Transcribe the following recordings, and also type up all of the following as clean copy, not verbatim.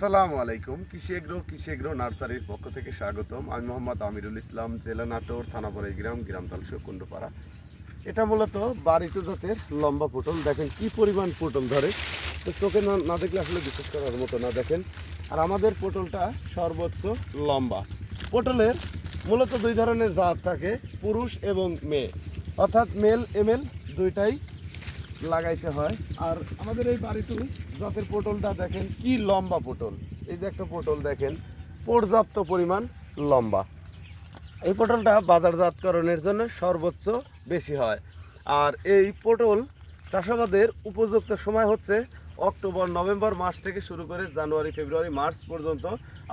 আসসালামু আলাইকুম। কৃষি এগ্রো নার্সারির পক্ষ থেকে স্বাগতম। আমি মোহাম্মদ আমিরুল ইসলাম, জেলা নাটোর, থানা বড়াইগ্রাম, গ্রাম তালসা কুন্ডপাড়া। এটা মূলত বাড়িটু জাতের লম্বা পটল। দেখেন কি পরিমাণ পটল ধরে, তো চোখে না দেখলে আসলে বিশ্বাস করার মতো না। দেখেন, আর আমাদের পটলটা সর্বোচ্চ লম্বা। পটলের মূলত দুই ধরনের জাত থাকে, পুরুষ এবং মেয়ে, অর্থাৎ মেল এমেল দুইটাই লাগাইতে হয়। আর আমাদের এই বাড়িতে জাতের পটলটা দেখেন কি লম্বা পটল। এই যে একটা পটল দেখেন, পর্যাপ্ত পরিমাণ লম্বা। এই পটলটা বাজারজাতকরণের জন্য সর্বোচ্চ বেশি হয়। আর এই পটল চাষাবাদের উপযুক্ত সময় হচ্ছে অক্টোবর নভেম্বর মাস থেকে শুরু করে জানুয়ারি ফেব্রুয়ারি মার্চ পর্যন্ত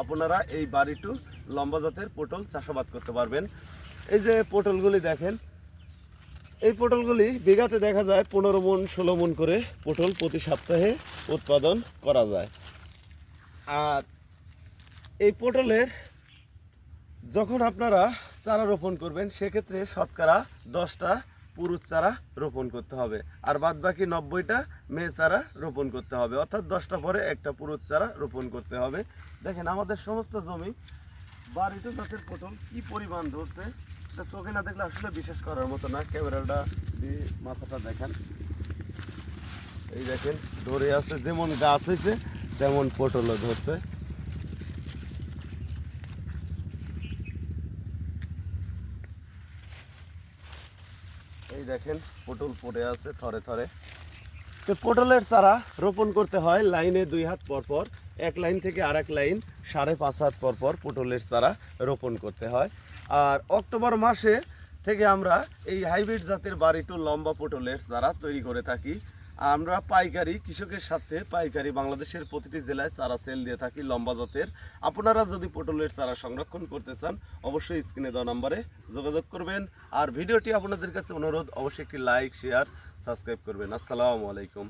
আপনারা এই বাড়িটু লম্বা জাতের পটল চাষাবাদ করতে পারবেন। এই যে পটলগুলি দেখেন, এই পটলগুলি বিঘাতে দেখা যায় 15 মণ 16 মণ করে পটল প্রতি সপ্তাহে উৎপাদন করা যায়। আর এই পটলের যখন আপনারা চারা রোপণ করবেন, সেক্ষেত্রে শতকরা 10টা পুরুষ চারা রোপণ করতে হবে, আর বাদবাকি 90টা মেয়ে চারা রোপণ করতে হবে, অর্থাৎ 10টা পরে একটা পুরুষ চারা রোপণ করতে হবে। দেখেন আমাদের সমস্ত জমি বাড়িতে জাতের পটল কি পরিমাণ ধরছে, এটা চোখে না দেখলে আসলে বিশ্বাস করার মতো না। ক্যামেরাটা দিয়ে মাথাটা দেখেন, এই দেখেন ধরে আছে, যেমন গাছ হয়েছে তেমন পটলও ধরছে। এই দেখেন পটল পড়ে আছে থরে থরে। তো পটলের চারা রোপণ করতে হয় লাইনে 2 হাত পর পর, এক লাইন থেকে আরেক লাইন 5.5 হাত পর পর পটলের চারা রোপণ করতে হয়। আর অক্টোবর মাসে থেকে আমরা এই হাইব্রিড জাতের বাড়িটু লম্বা পটলের চারা তৈরি করে থাকি। আমরা পাইকারি কৃষকের সাথে পাইকারি বাংলাদেশের প্রতিটি জেলায় চারা সেল দিয়ে থাকি লম্বা জাতের। আপনারা যদি পটলের চারা সংরক্ষণ করতে চান, অবশ্যই স্ক্রিনে দেওয়া নম্বরে যোগাযোগ করবেন। আর ভিডিওটি আপনাদের কাছে অনুরোধ, অবশ্যই একটি লাইক, শেয়ার, সাবস্ক্রাইব করবেন। আসসালামু আলাইকুম।